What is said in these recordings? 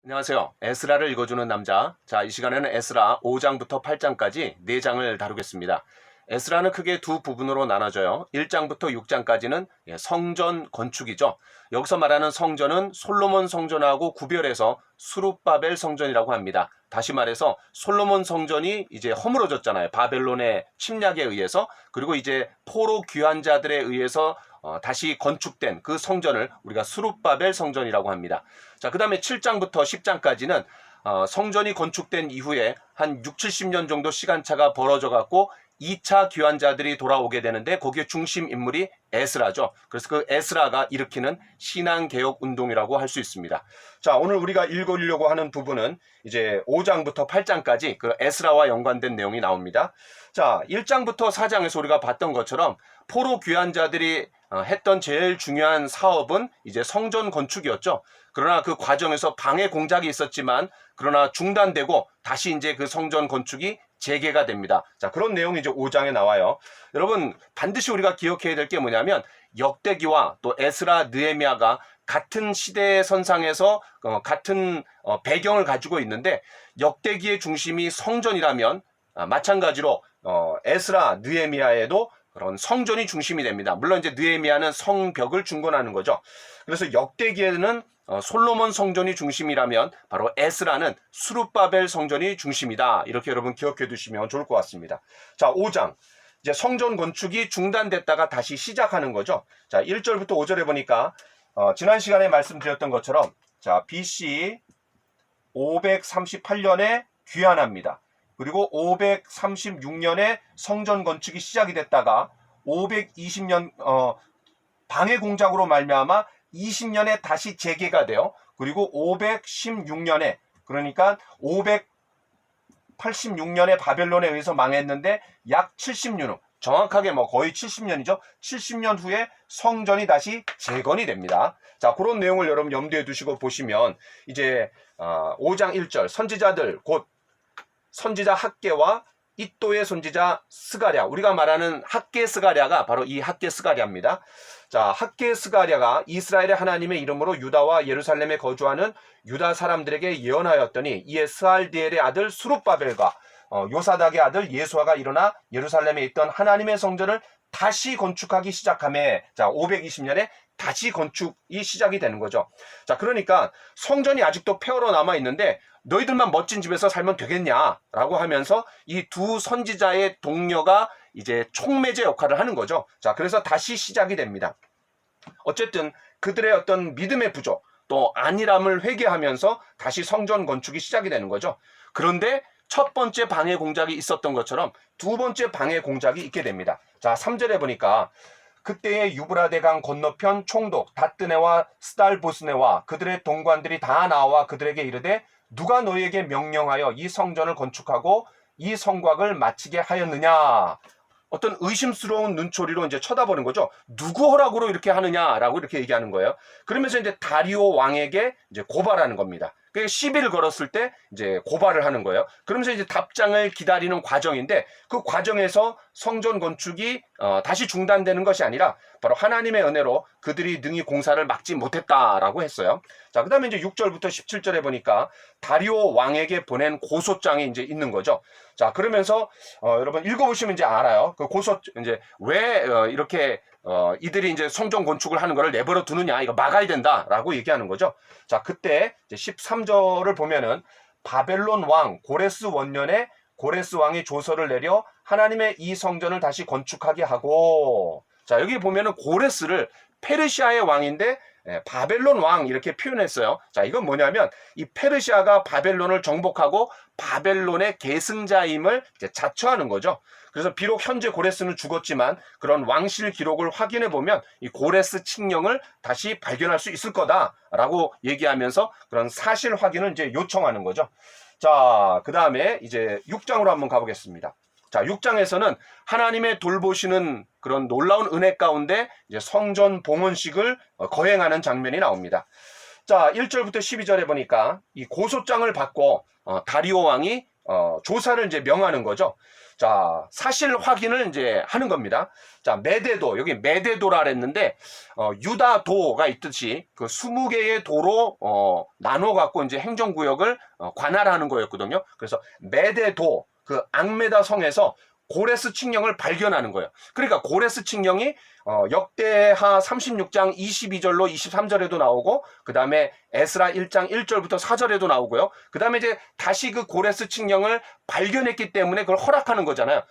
안녕하세요. 에스라를 읽어주는 남자. 자, 이 시간에는 에스라 5장부터 8장까지 4장을 다루겠습니다. 에스라는 크게 두 부분으로 나눠져요. 1장부터 6장까지는 성전 건축이죠. 여기서 말하는 성전은 솔로몬 성전하고 구별해서 수룹바벨 성전이라고 합니다. 다시 말해서 솔로몬 성전이 이제 허물어졌잖아요. 바벨론의 침략에 의해서. 그리고 이제 포로 귀환자들에 의해서 다시 건축된 그 성전을 우리가 수룹바벨 성전이라고 합니다. 자, 그 다음에 7장부터 10장까지는 성전이 건축된 이후에 한 6, 70년 정도 시간차가 벌어져 갖고 2차 귀환자들이 돌아오게 되는데 거기에 중심 인물이 에스라죠. 그래서 그 에스라가 일으키는 신앙개혁 운동이라고 할 수 있습니다. 자, 오늘 우리가 읽으려고 하는 부분은 이제 5장부터 8장까지 그 에스라와 연관된 내용이 나옵니다. 자, 1장부터 4장에서 우리가 봤던 것처럼 포로 귀환자들이 했던 제일 중요한 사업은 이제 성전 건축이었죠. 그러나 그 과정에서 방해 공작이 있었지만 그러나 중단되고 다시 이제 그 성전 건축이 재개가 됩니다. 자, 그런 내용이 이제 5장에 나와요. 여러분, 반드시 우리가 기억해야 될 게 뭐냐면 역대기와 또 에스라, 느헤미야가 같은 시대의 선상에서 같은 배경을 가지고 있는데 역대기의 중심이 성전이라면 마찬가지로 에스라, 느헤미야에도 그런 성전이 중심이 됩니다. 물론 이제 느헤미야는 성벽을 중건하는 거죠. 그래서 역대기에는 솔로몬 성전이 중심이라면 바로 에스라는 수룹바벨 성전이 중심이다. 이렇게 여러분 기억해 두시면 좋을 것 같습니다. 자, 5장. 이제 성전 건축이 중단됐다가 다시 시작하는 거죠. 자, 1절부터 5절에 보니까 지난 시간에 말씀드렸던 것처럼 자, BC 538년에 귀환합니다. 그리고 536년에 성전 건축이 시작이 됐다가 520년 방해 공작으로 말미암아 20년에 다시 재개가 돼요. 그리고 516년에 그러니까 586년에 바벨론에 의해서 망했는데 약 70년 후 정확하게 거의 70년이죠. 70년 후에 성전이 다시 재건이 됩니다. 자, 그런 내용을 여러분 염두에 두시고 보시면 이제 5장 1절 선지자들 곧 선지자 학개와 이또의 선지자 스가랴, 우리가 말하는 학개 스가랴가 바로 이 학개 스가랴입니다. 자, 학개 스가랴가 이스라엘의 하나님의 이름으로 유다와 예루살렘에 거주하는 유다 사람들에게 예언하였더니 이에 스알디엘의 아들 수룹바벨과 요사닥의 아들 예수아가 일어나 예루살렘에 있던 하나님의 성전을 다시 건축하기 시작하며 자, 520년에 다시 건축이 시작이 되는 거죠. 자, 그러니까 성전이 아직도 폐허로 남아 있는데 너희들만 멋진 집에서 살면 되겠냐라고 하면서 이 두 선지자의 동료가 이제 촉매제 역할을 하는 거죠. 자, 그래서 다시 시작이 됩니다. 어쨌든 그들의 어떤 믿음의 부족 또 안일함을 회개하면서 다시 성전 건축이 시작이 되는 거죠. 그런데 첫 번째 방해 공작이 있었던 것처럼 두 번째 방해 공작이 있게 됩니다. 자, 3절에 보니까 그때의 유브라데 강 건너편 총독 다뜨네와 스달보스네와 그들의 동관들이 다 나와 그들에게 이르되 누가 너희에게 명령하여 이 성전을 건축하고 이 성곽을 마치게 하였느냐. 어떤 의심스러운 눈초리로 이제 쳐다보는 거죠. 누구 허락으로 이렇게 하느냐라고 이렇게 얘기하는 거예요. 그러면서 이제 다리오 왕에게 이제 고발하는 겁니다. 그 시비를 걸었을 때 이제 고발을 하는 거예요. 그러면서 이제 답장을 기다리는 과정인데 그 과정에서 성전 건축이 다시 중단되는 것이 아니라 바로 하나님의 은혜로 그들이 능히 공사를 막지 못했다라고 했어요. 자, 그 다음에 이제 6절부터 17절에 보니까 다리오 왕에게 보낸 고소장이 이제 있는 거죠. 자, 그러면서 여러분 읽어보시면 이제 알아요. 그 고소 이제 왜 이렇게 이들이 이제 성전 건축을 하는 거를 내버려 두느냐, 이거 막아야 된다라고 얘기하는 거죠. 자, 그때 이제 13절을 보면은 바벨론 왕 고레스 원년에 고레스 왕이 조서를 내려 하나님의 이 성전을 다시 건축하게 하고, 자, 여기 보면은 고레스를 페르시아의 왕인데 바벨론 왕 이렇게 표현했어요. 자, 이건 뭐냐면 이 페르시아가 바벨론을 정복하고 바벨론의 계승자임을 이제 자처하는 거죠. 그래서 비록 현재 고레스는 죽었지만 그런 왕실 기록을 확인해 보면 이 고레스 칙령을 다시 발견할 수 있을 거다라고 얘기하면서 그런 사실 확인을 이제 요청하는 거죠. 자, 그 다음에 이제 6장으로 한번 가보겠습니다. 자, 6장에서는 하나님의 돌보시는 그런 놀라운 은혜 가운데 이제 성전 봉헌식을 거행하는 장면이 나옵니다. 자, 1절부터 12절에 보니까 이 고소장을 받고 다리오 왕이 조사를 이제 명하는 거죠. 자, 사실 확인을 이제 하는 겁니다. 자, 메대도, 여기 메대도라 그랬는데, 유다도가 있듯이 그 20개의 도로, 나눠 갖고 이제 행정구역을 관할하는 거였거든요. 그래서 메대도, 그 앙메다 성에서 고레스 칙령을 발견하는 거예요. 그러니까 고레스 칙령이 역대하 36장 22절로 23절에도 나오고, 그 다음에 에스라 1장 1절부터 4절에도 나오고요. 그 다음에 이제 다시 그 고레스 칙령을 발견했기 때문에 그걸 허락하는 거잖아요.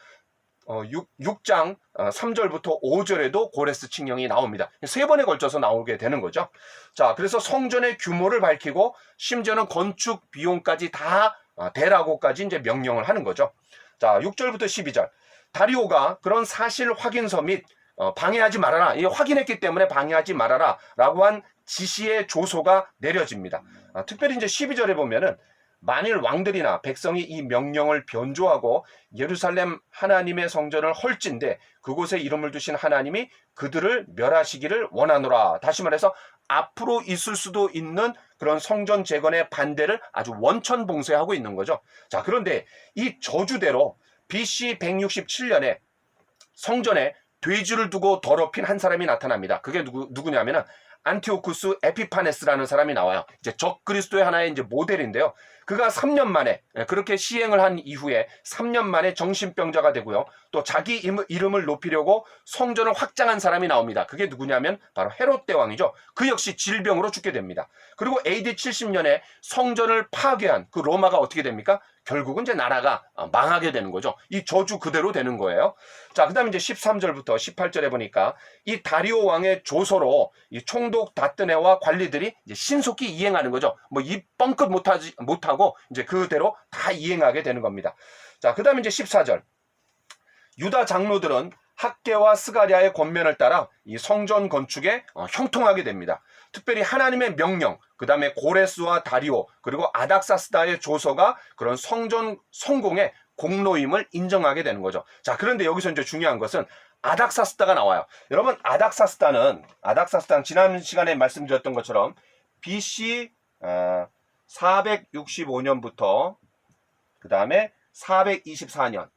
6장 3절부터 5절에도 고레스 칙령이 나옵니다. 3번에 걸쳐서 나오게 되는 거죠. 자, 그래서 성전의 규모를 밝히고 심지어는 건축 비용까지 다 대라고까지 이제 명령을 하는 거죠. 자, 6절부터 12절. 다리오가 그런 사실 확인서 및 방해하지 말아라. 이게 확인했기 때문에 방해하지 말아라. 라고 한 지시의 조소가 내려집니다. 특별히 이제 12절에 보면은 만일 왕들이나 백성이 이 명령을 변조하고 예루살렘 하나님의 성전을 헐진데 그곳에 이름을 두신 하나님이 그들을 멸하시기를 원하노라. 다시 말해서 앞으로 있을 수도 있는 그런 성전 재건의 반대를 아주 원천봉쇄하고 있는 거죠. 자, 그런데 이 저주대로 BC 167년에 성전에 돼지를 두고 더럽힌 한 사람이 나타납니다. 그게 누구냐면은 안티오쿠스 에피파네스라는 사람이 나와요. 이제 적그리스도의 하나의 이제 모델인데요. 그가 3년 만에 그렇게 시행을 한 이후에 3년 만에 정신병자가 되고요. 또 자기 이름을 높이려고 성전을 확장한 사람이 나옵니다. 그게 누구냐면 바로 헤롯 대왕이죠. 그 역시 질병으로 죽게 됩니다. 그리고 AD 70년에 성전을 파괴한 그 로마가 어떻게 됩니까? 결국은 이제 나라가 망하게 되는 거죠. 이 저주 그대로 되는 거예요. 자, 그 다음에 이제 13절부터 18절에 보니까 이 다리오 왕의 조서로 이 총독 다뜨네와 관리들이 이제 신속히 이행하는 거죠. 뭐 이 뻥끗 못하고 이제 그대로 다 이행하게 되는 겁니다. 자, 그 다음에 이제 14절. 유다 장로들은 학계와 스가랴의 권면을 따라 이 성전 건축에 형통하게 됩니다. 특별히 하나님의 명령, 그 다음에 고레스와 다리오, 그리고 아닥사스다의 조서가 그런 성전 성공의 공로임을 인정하게 되는 거죠. 자, 그런데 여기서 이제 중요한 것은 아닥사스다가 나와요. 여러분, 아닥사스다는 지난 시간에 말씀드렸던 것처럼 BC 465년부터 그 다음에 424년.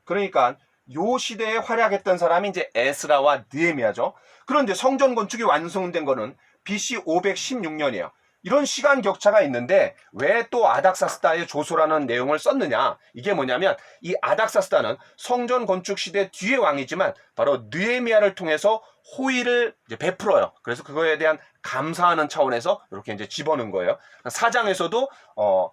그러니까 요 시대에 활약했던 사람이 이제 에스라와 느헤미야죠. 그런데 성전 건축이 완성된 거는 BC 516년이에요. 이런 시간 격차가 있는데 왜 또 아닥사스다의 조소라는 내용을 썼느냐? 이게 뭐냐면 이 아닥사스다는 성전 건축 시대 뒤의 왕이지만 바로 느헤미야를 통해서 호의를 이제 베풀어요. 그래서 그거에 대한 감사하는 차원에서 이렇게 이제 집어넣은 거예요. 사장에서도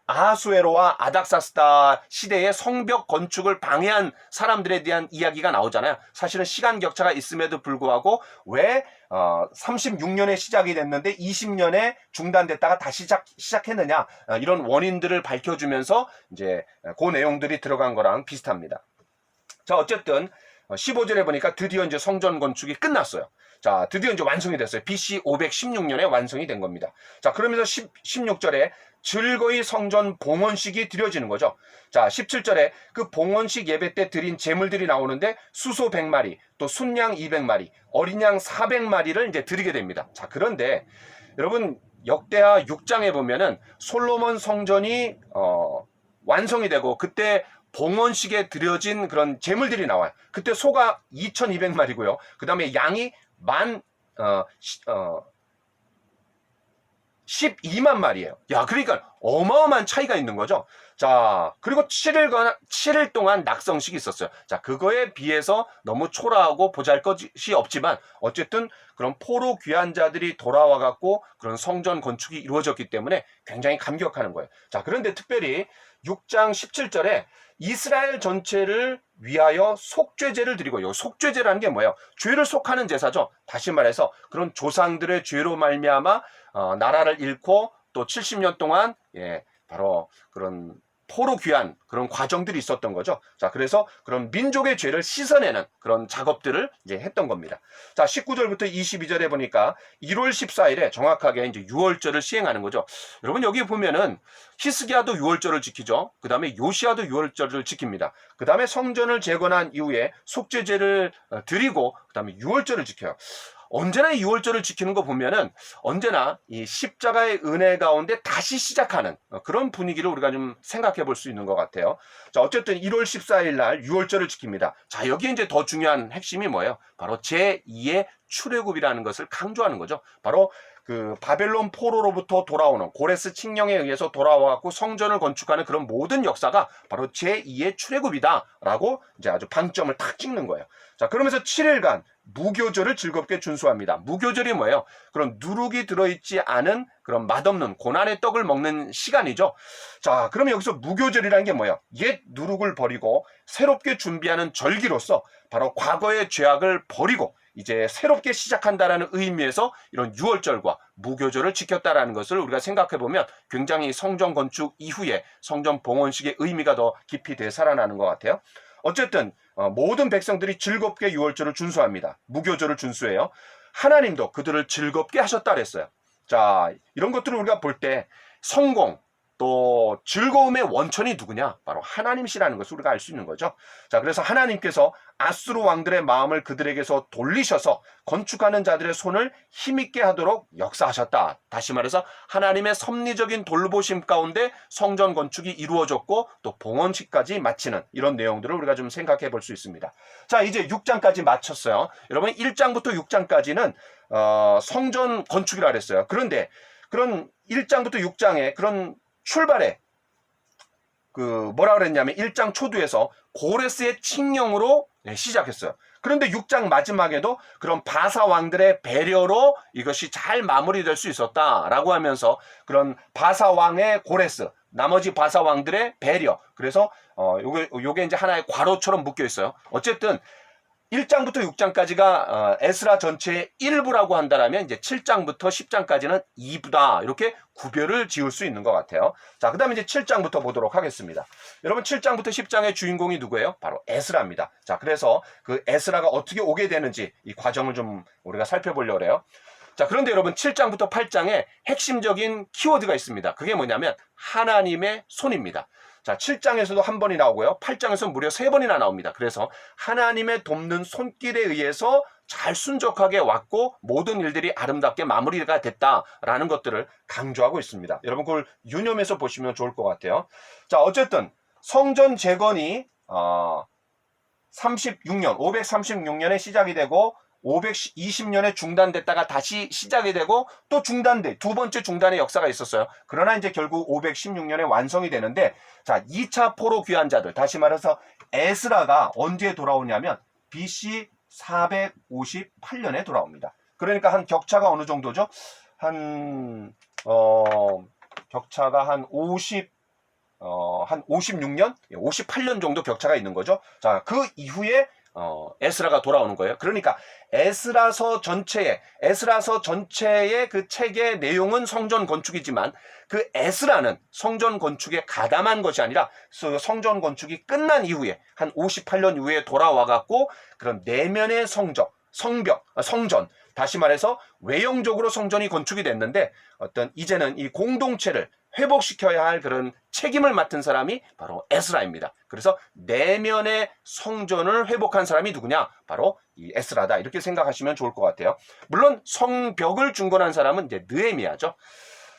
아하수에로와 아닥사스다 시대의 성벽 건축을 방해한 사람들에 대한 이야기가 나오잖아요. 사실은 시간 격차가 있음에도 불구하고 왜 36년에 시작이 됐는데 20년에 중단됐다가 다시 시작했느냐, 이런 원인들을 밝혀주면서 이제 그 내용들이 들어간 거랑 비슷합니다. 자, 어쨌든 15절에 보니까 드디어 이제 성전 건축이 끝났어요. 자, 드디어 이제 완성이 됐어요. BC 516년에 완성이 된 겁니다. 자, 그러면서 16절에 즐거이 성전 봉헌식이 드려지는 거죠. 자, 17절에 그 봉헌식 예배 때 드린 제물들이 나오는데 수소 100마리, 또 순양 200마리, 어린 양 400마리를 이제 드리게 됩니다. 자, 그런데 여러분, 역대하 6장에 보면은 솔로몬 성전이 완성이 되고 그때 봉헌식에 드려진 그런 제물들이 나와요. 그때 소가 2200마리고요. 그 다음에 양이 12만 마리예요. 야, 그러니까 어마어마한 차이가 있는 거죠. 자, 그리고 7일 동안 낙성식이 있었어요. 자, 그거에 비해서 너무 초라하고 보잘것이 없지만 어쨌든 그런 포로 귀한 자들이 돌아와 갖고 그런 성전 건축이 이루어졌기 때문에 굉장히 감격하는 거예요. 자, 그런데 특별히 6장 17절에 이스라엘 전체를 위하여 속죄제를 드리고, 요 속죄제라는 게 뭐예요? 죄를 속하는 제사죠. 다시 말해서 그런 조상들의 죄로 말미암아 나라를 잃고 또 70년 동안 바로 그런 포로 귀한 그런 과정들이 있었던 거죠. 자, 그래서 그런 민족의 죄를 씻어내는 그런 작업들을 이제 했던 겁니다. 자, 19절부터 22절에 보니까 1월 14일에 정확하게 이제 유월절을 시행하는 거죠. 여러분, 여기 보면은 히스기야도 유월절을 지키죠. 그 다음에 요시야도 유월절을 지킵니다. 그 다음에 성전을 재건한 이후에 속죄제를 드리고 그 다음에 유월절을 지켜요. 언제나 이 유월절을 지키는 거 보면은 언제나 이 십자가의 은혜 가운데 다시 시작하는 그런 분위기를 우리가 좀 생각해 볼 수 있는 것 같아요. 자, 어쨌든 1월 14일 날 유월절을 지킵니다. 자, 여기에 이제 더 중요한 핵심이 뭐예요? 바로 제2의 출애굽이라는 것을 강조하는 거죠. 바로 그 바벨론 포로로부터 돌아오는 고레스 칙령에 의해서 돌아와갖고 성전을 건축하는 그런 모든 역사가 바로 제2의 출애굽이다라고 이제 아주 방점을 탁 찍는 거예요. 자, 그러면서 7일간 무교절을 즐겁게 준수합니다. 무교절이 뭐예요? 그런 누룩이 들어있지 않은 그런 맛없는 고난의 떡을 먹는 시간이죠. 자, 그러면 여기서 무교절이라는 게 뭐예요? 옛 누룩을 버리고 새롭게 준비하는 절기로서 바로 과거의 죄악을 버리고 이제 새롭게 시작한다라는 의미에서 이런 유월절과 무교절을 지켰다라는 것을 우리가 생각해 보면 굉장히 성전 건축 이후에 성전 봉헌식의 의미가 더 깊이 되살아나는 것 같아요. 어쨌든 모든 백성들이 즐겁게 유월절을 준수합니다. 무교절을 준수해요. 하나님도 그들을 즐겁게 하셨다 그랬어요. 자, 이런 것들을 우리가 볼 때 성공 또 즐거움의 원천이 누구냐? 바로 하나님이시라는 것을 우리가 알 수 있는 거죠. 자, 그래서 하나님께서 아수르 왕들의 마음을 그들에게서 돌리셔서 건축하는 자들의 손을 힘있게 하도록 역사하셨다. 다시 말해서 하나님의 섭리적인 돌보심 가운데 성전 건축이 이루어졌고 또 봉헌식까지 마치는 이런 내용들을 우리가 좀 생각해 볼 수 있습니다. 자, 이제 6장까지 마쳤어요. 여러분 1장부터 6장까지는 성전 건축이라 그랬어요. 그런데 그런 1장부터 6장에 그런 출발에 뭐라 그랬냐면 1장 초두에서 고레스의 칙령으로 시작했어요. 그런데 6장 마지막에도 그런 바사 왕들의 배려로 이것이 잘 마무리될 수 있었다라고 하면서 그런 바사 왕의 고레스, 나머지 바사 왕들의 배려. 그래서 요게 이제 하나의 괄호처럼 묶여 있어요. 어쨌든 1장부터 6장까지가 에스라 전체의 일부라고 한다면 이제 7장부터 10장까지는 2부다. 이렇게 구별을 지을 수 있는 것 같아요. 자, 그다음에 이제 7장부터 보도록 하겠습니다. 여러분 7장부터 10장의 주인공이 누구예요? 바로 에스라입니다. 자, 그래서 그 에스라가 어떻게 오게 되는지 이 과정을 좀 우리가 살펴보려고 해요. 자, 그런데 여러분 7장부터 8장에 핵심적인 키워드가 있습니다. 그게 뭐냐면 하나님의 손입니다. 자, 7장에서도 한 번이 나오고요. 8장에서 무려 3번이나 나옵니다. 그래서 하나님의 돕는 손길에 의해서 잘 순적하게 왔고 모든 일들이 아름답게 마무리가 됐다라는 것들을 강조하고 있습니다. 여러분 그걸 유념해서 보시면 좋을 것 같아요. 자, 어쨌든 성전 재건이 536년에 시작이 되고 520년에 중단됐다가 다시 시작이 되고 또 중단돼 두 번째 중단의 역사가 있었어요. 그러나 이제 결국 516년에 완성이 되는데 자, 2차 포로 귀환자들 다시 말해서 에스라가 언제 돌아오냐면 BC 458년에 돌아옵니다. 그러니까 한 격차가 어느 정도죠? 격차가 한 56년? 58년 정도 격차가 있는 거죠. 자, 그 이후에 에스라가 돌아오는 거예요. 그러니까 에스라서 전체의 그 책의 내용은 성전 건축이지만 그 에스라는 성전 건축에 가담한 것이 아니라 성전 건축이 끝난 이후에 한 58년 이후에 돌아와 갖고 그런 내면의 성전 다시 말해서 외형적으로 성전이 건축이 됐는데 이제는 이 공동체를 회복시켜야 할 그런 책임을 맡은 사람이 바로 에스라입니다. 그래서 내면의 성전을 회복한 사람이 누구냐? 바로 이 에스라다. 이렇게 생각하시면 좋을 것 같아요. 물론 성벽을 중건한 사람은 이제 느헤미야죠.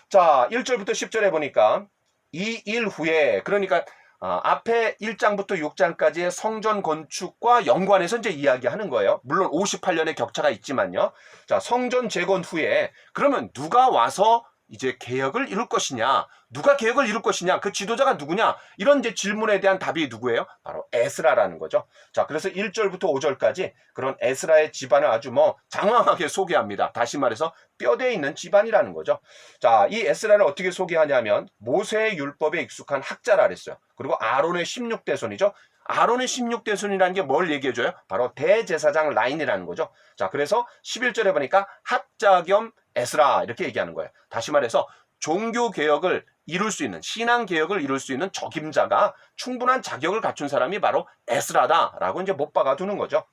자, 1절부터 10절에 보니까 이 일 후에 그러니까 앞에 1장부터 6장까지의 성전 건축과 연관해서 이제 이야기하는 거예요. 물론 58년의 격차가 있지만요. 자, 성전 재건 후에 그러면 누가 와서 이제 개혁을 이룰 것이냐? 누가 개혁을 이룰 것이냐? 그 지도자가 누구냐? 이런 이제 질문에 대한 답이 누구예요? 바로 에스라라는 거죠. 자, 그래서 1절부터 5절까지 그런 에스라의 집안을 아주 장황하게 소개합니다. 다시 말해서 뼈대에 있는 집안이라는 거죠. 자, 이 에스라를 어떻게 소개하냐면 모세의 율법에 익숙한 학자라 그랬어요. 그리고 아론의 16대 손이죠. 아론의 16대 손이라는 게 뭘 얘기해줘요? 바로 대제사장 라인이라는 거죠. 자, 그래서 11절에 보니까 학자 겸 에스라 이렇게 얘기하는 거예요. 다시 말해서 종교개혁을 이룰 수 있는 신앙개혁을 이룰 수 있는 적임자가 충분한 자격을 갖춘 사람이 바로 에스라다라고 이제 못 박아두는 거죠.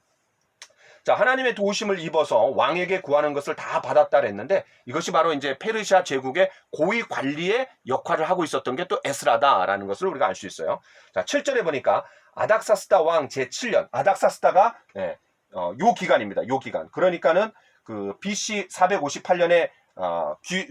자, 하나님의 도우심을 입어서 왕에게 구하는 것을 다 받았다 그랬는데 이것이 바로 이제 페르시아 제국의 고위 관리의 역할을 하고 있었던 게 또 에스라다라는 것을 우리가 알 수 있어요. 자, 7절에 보니까 아닥사스다 왕 제7년 아닥사스다가 요 기간입니다. 요 기간. 그러니까는 그 BC 458년에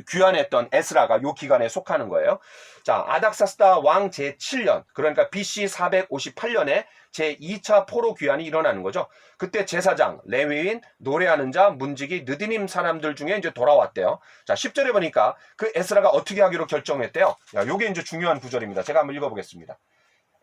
귀환했던 에스라가 요 기간에 속하는 거예요. 자, 아닥사스다 왕 제7년, 그러니까 BC 458년에 제2차 포로 귀환이 일어나는 거죠. 그때 제사장, 레위인, 노래하는 자, 문지기, 느디님 사람들 중에 이제 돌아왔대요. 자, 10절에 보니까 그 에스라가 어떻게 하기로 결정했대요. 야, 요게 이제 중요한 구절입니다. 제가 한번 읽어보겠습니다.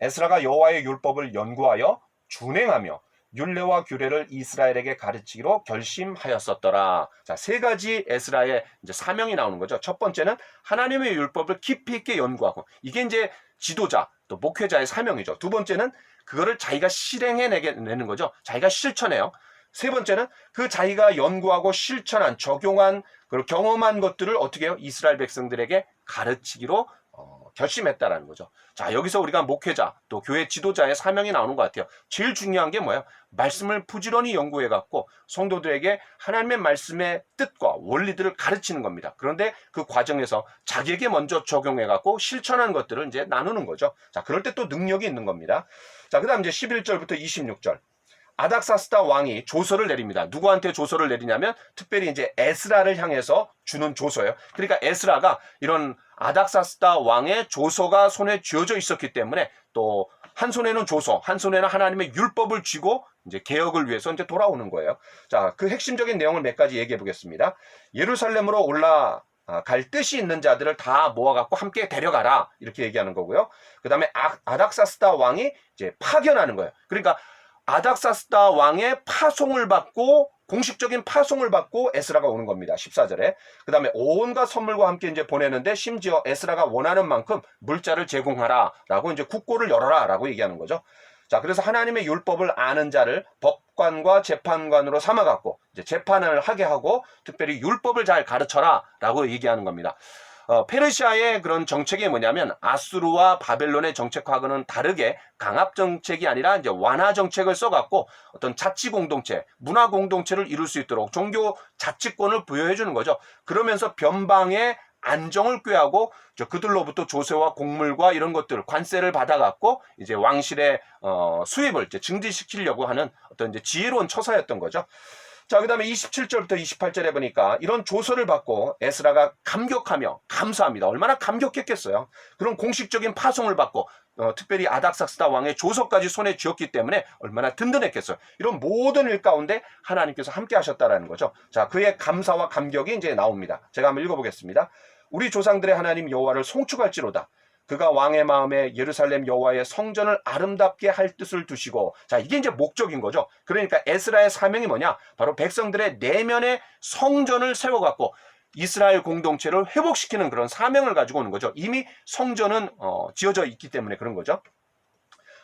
에스라가 여호와의 율법을 연구하여 준행하며 율례와 규례를 이스라엘에게 가르치기로 결심하였었더라. 자, 세 가지 에스라의 이제 사명이 나오는 거죠. 첫 번째는 하나님의 율법을 깊이 있게 연구하고, 이게 이제 지도자, 또 목회자의 사명이죠. 두 번째는 그거를 자기가 실행해내는 거죠. 자기가 실천해요. 세 번째는 그 자기가 연구하고 실천한, 적용한, 그리고 경험한 것들을 어떻게 해요? 이스라엘 백성들에게 가르치기로 결심했다라는 거죠. 자, 여기서 우리가 목회자, 또 교회 지도자의 사명이 나오는 것 같아요. 제일 중요한 게 뭐예요? 말씀을 부지런히 연구해갖고 성도들에게 하나님의 말씀의 뜻과 원리들을 가르치는 겁니다. 그런데 그 과정에서 자기에게 먼저 적용해갖고 실천한 것들을 이제 나누는 거죠. 자, 그럴 때 또 능력이 있는 겁니다. 자, 그 다음 이제 11절부터 26절. 아닥사스다 왕이 조서를 내립니다. 누구한테 조서를 내리냐면 특별히 이제 에스라를 향해서 주는 조서예요. 그러니까 에스라가 이런 아닥사스다 왕의 조서가 손에 쥐어져 있었기 때문에, 또 한 손에는 조서, 한 손에는 하나님의 율법을 쥐고 이제 개혁을 위해서 이제 돌아오는 거예요. 자, 그 핵심적인 내용을 몇 가지 얘기해 보겠습니다. 예루살렘으로 올라갈 뜻이 있는 자들을 다 모아갖고 함께 데려가라, 이렇게 얘기하는 거고요. 그 다음에 아닥사스다 왕이 이제 파견하는 거예요. 그러니까 아닥사스다 왕의 파송을 받고, 공식적인 파송을 받고 에스라가 오는 겁니다. 14절에. 그 다음에 온갖 선물과 함께 이제 보내는데, 심지어 에스라가 원하는 만큼 물자를 제공하라 라고, 이제 국고를 열어라 라고 얘기하는 거죠. 자, 그래서 하나님의 율법을 아는 자를 법관과 재판관으로 삼아갖고 이제 재판을 하게 하고, 특별히 율법을 잘 가르쳐라 라고 얘기하는 겁니다. 페르시아의 그런 정책이 뭐냐면, 아수르와 바벨론의 정책하고는 다르게 강압 정책이 아니라 이제 완화 정책을 써갖고 어떤 자치 공동체, 문화 공동체를 이룰 수 있도록 종교 자치권을 부여해 주는 거죠. 그러면서 변방의 안정을 꾀하고 그들로부터 조세와 곡물과 이런 것들, 관세를 받아갖고 이제 왕실의 수입을 이제 증대시키려고 하는 어떤 이제 지혜로운 처사였던 거죠. 자, 그 다음에 27절부터 28절에 보니까 이런 조서를 받고 에스라가 감격하며 감사합니다. 얼마나 감격했겠어요. 그런 공식적인 파송을 받고 특별히 아닥사스다 왕의 조서까지 손에 쥐었기 때문에 얼마나 든든했겠어요. 이런 모든 일 가운데 하나님께서 함께 하셨다라는 거죠. 자, 그의 감사와 감격이 이제 나옵니다. 제가 한번 읽어보겠습니다. 우리 조상들의 하나님 여호와를 송축할지로다. 그가 왕의 마음에 예루살렘 여호와의 성전을 아름답게 할 뜻을 두시고, 자, 이게 이제 목적인 거죠. 그러니까 에스라의 사명이 뭐냐? 바로 백성들의 내면의 성전을 세워갖고 이스라엘 공동체를 회복시키는 그런 사명을 가지고 오는 거죠. 이미 성전은 지어져 있기 때문에 그런 거죠.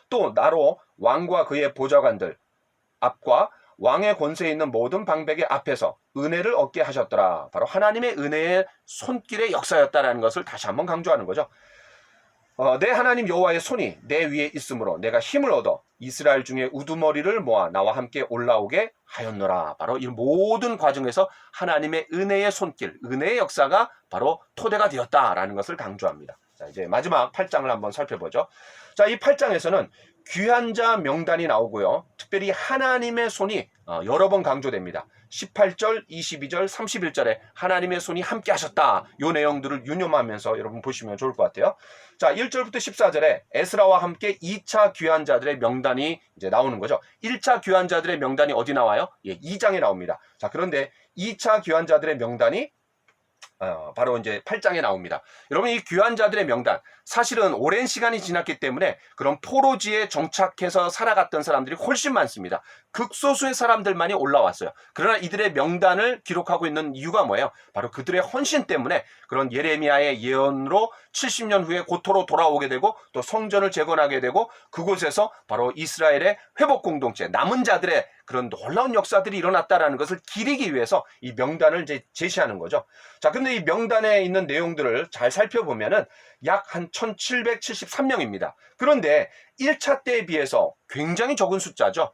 또 나로 왕과 그의 보좌관들 앞과 왕의 권세에 있는 모든 방백의 앞에서 은혜를 얻게 하셨더라. 바로 하나님의 은혜의 손길의 역사였다라는 것을 다시 한번 강조하는 거죠. 내 하나님 여호와의 손이 내 위에 있으므로 내가 힘을 얻어 이스라엘 중에 우두머리를 모아 나와 함께 올라오게 하였노라. 바로 이 모든 과정에서 하나님의 은혜의 손길, 은혜의 역사가 바로 토대가 되었다라는 것을 강조합니다. 자, 이제 마지막 8장을 한번 살펴보죠. 자, 이 8장에서는 귀한 자 명단이 나오고요. 특별히 하나님의 손이 여러 번 강조됩니다. 18절, 22절, 31절에 하나님의 손이 함께 하셨다. 이 내용들을 유념하면서 여러분 보시면 좋을 것 같아요. 자, 1절부터 14절에 에스라와 함께 2차 귀한 자들의 명단이 이제 나오는 거죠. 1차 귀한 자들의 명단이 어디 나와요? 예, 2장에 나옵니다. 자, 그런데 2차 귀한 자들의 명단이 바로 이제 8장에 나옵니다. 여러분, 이 귀한 자들의 명단, 사실은 오랜 시간이 지났기 때문에 그런 포로지에 정착해서 살아갔던 사람들이 훨씬 많습니다. 극소수의 사람들만이 올라왔어요. 그러나 이들의 명단을 기록하고 있는 이유가 뭐예요? 바로 그들의 헌신 때문에 그런 예레미야의 예언으로 70년 후에 고토로 돌아오게 되고, 또 성전을 재건하게 되고, 그곳에서 바로 이스라엘의 회복 공동체, 남은 자들의 그런 놀라운 역사들이 일어났다라는 것을 기리기 위해서 이 명단을 이제 제시하는 거죠. 자, 근데 이 명단에 있는 내용들을 잘 살펴보면은 약 한 1773명입니다. 그런데 1차 때에 비해서 굉장히 적은 숫자죠.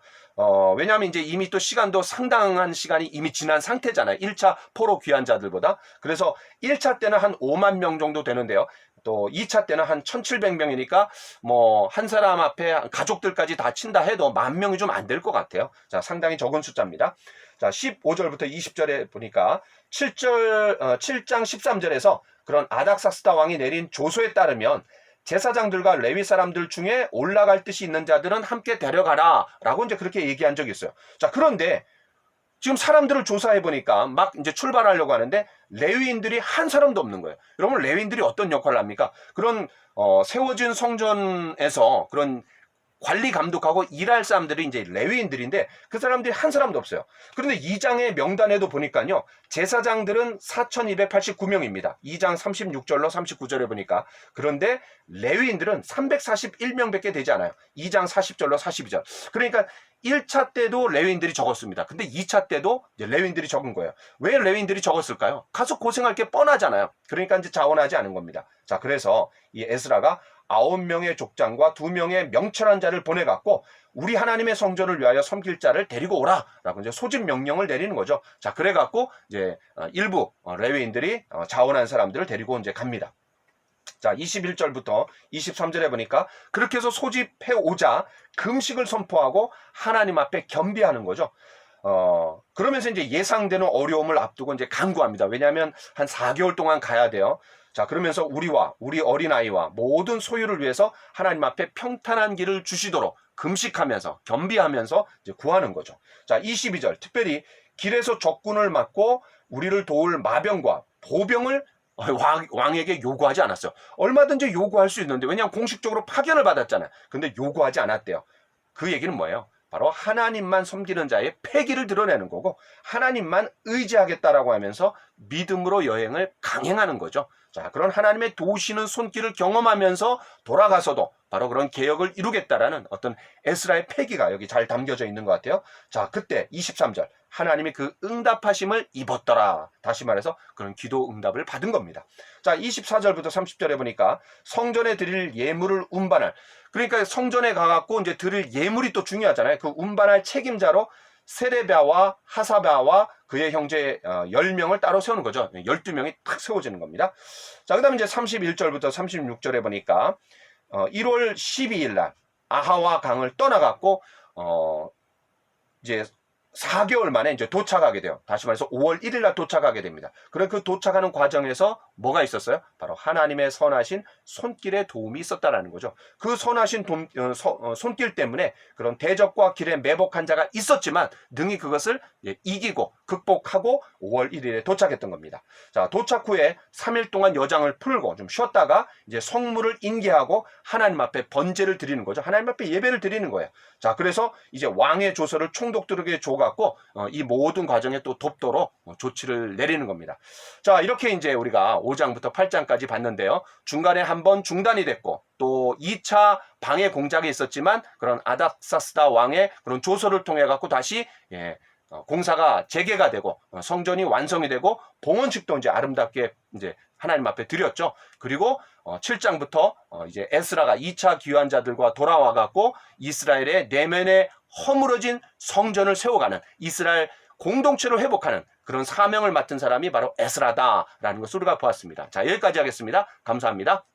왜냐하면 이제 이미 또 시간도 상당한 시간이 이미 지난 상태잖아요. 1차 포로 귀환자들보다. 그래서 1차 때는 한 5만 명 정도 되는데요. 또 2차 때는 한 1700명이니까 뭐 한 사람 앞에 가족들까지 다 친다 해도 10,000명이 좀 안 될 것 같아요. 자, 상당히 적은 숫자입니다. 자, 15절부터 20절에 보니까 7장 13절에서 그런 아닥사스다 왕이 내린 조서에 따르면 제사장들과 레위 사람들 중에 올라갈 뜻이 있는 자들은 함께 데려가라 라고 이제 그렇게 얘기한 적이 있어요. 자, 그런데 지금 사람들을 조사해 보니까 막 이제 출발하려고 하는데 레위인들이 한 사람도 없는 거예요. 여러분, 레위인들이 어떤 역할을 합니까? 그런 세워진 성전에서 그런 관리 감독하고 일할 사람들이 이제 레위인들인데 그 사람들이 한 사람도 없어요. 그런데 2장의 명단에도 보니까요, 제사장들은 4,289명입니다. 2장 36절로 39절에 보니까. 그런데 레위인들은 341명밖에 되지 않아요. 2장 40절로 42절. 그러니까 1차 때도 레위인들이 적었습니다. 근데 2차 때도 이제 레위인들이 적은 거예요. 왜 레위인들이 적었을까요? 가서 고생할 게 뻔하잖아요. 그러니까 이제 자원하지 않은 겁니다. 자, 그래서 이 에스라가 9명의 족장과 2명의 명철한 자를 보내갖고 우리 하나님의 성전을 위하여 섬길 자를 데리고 오라 라고 이제 소집 명령을 내리는 거죠. 자, 그래갖고 이제 일부 레위인들이 자원한 사람들을 데리고 이제 갑니다. 자, 21절부터 23절에 보니까 그렇게 해서 소집해 오자 금식을 선포하고 하나님 앞에 겸비하는 거죠. 그러면서 이제 예상되는 어려움을 앞두고 이제 간구합니다. 왜냐하면 한 4개월 동안 가야 돼요. 자, 그러면서 우리와 우리 어린아이와 모든 소유를 위해서 하나님 앞에 평탄한 길을 주시도록 금식하면서 겸비하면서 이제 구하는 거죠. 자, 22절 특별히 길에서 적군을 막고 우리를 도울 마병과 보병을 왕에게 요구하지 않았어요. 얼마든지 요구할 수 있는데 왜냐하면 공식적으로 파견을 받았잖아요. 근데 요구하지 않았대요. 그 얘기는 뭐예요? 바로 하나님만 섬기는 자의 패기를 드러내는 거고 하나님만 의지하겠다라고 하면서 믿음으로 여행을 강행하는 거죠. 자, 그런 하나님의 도우시는 손길을 경험하면서 돌아가서도 바로 그런 개혁을 이루겠다라는 어떤 에스라의 패기가 여기 잘 담겨져 있는 것 같아요. 자, 그때 23절 하나님이 그 응답하심을 입었더라. 다시 말해서 그런 기도 응답을 받은 겁니다. 자, 24절부터 30절에 보니까 성전에 드릴 예물을 운반할, 그러니까 성전에 가갖고 이제 드릴 예물이 또 중요하잖아요. 그 운반할 책임자로 세레비아와 하사바와 그의 형제 10명을 따로 세우는 거죠. 12명이 탁 세워지는 겁니다. 자, 그 다음에 이제 31절부터 36절에 보니까 1월 12일 날 아하와 강을 떠나갖고 이제 4개월 만에 이제 도착하게 돼요. 다시 말해서 5월 1일 날 도착하게 됩니다. 그럼 그 도착하는 과정에서 뭐가 있었어요? 바로 하나님의 선하신 손길의 도움이 있었다라는 거죠. 그 선하신 손길 때문에 그런 대적과 길에 매복한 자가 있었지만 능히 그것을 이기고 극복하고 5월 1일에 도착했던 겁니다. 자, 도착 후에 3일 동안 여장을 풀고 좀 쉬었다가 이제 성물을 인계하고 하나님 앞에 번제를 드리는 거죠. 하나님 앞에 예배를 드리는 거예요. 자, 그래서 이제 왕의 조서를 총독들에게 줘갖고 이 모든 과정에 또 돕도록 조치를 내리는 겁니다. 자, 이렇게 이제 우리가 5장부터 8장까지 봤는데요. 중간에 한번 중단이 됐고 또 2차 방해 공작이 있었지만 그런 아닥사스다 왕의 그런 조서를 통해 갖고 다시 공사가 재개가 되고 성전이 완성이 되고 봉헌식도 이제 아름답게 이제 하나님 앞에 드렸죠. 그리고 7장부터 이제 에스라가 2차 귀환자들과 돌아와 갖고 이스라엘의 내면에 허물어진 성전을 세워가는 이스라엘 공동체로 회복하는 그런 사명을 맡은 사람이 바로 에스라다라는 것을 우리가 보았습니다. 자, 여기까지 하겠습니다. 감사합니다.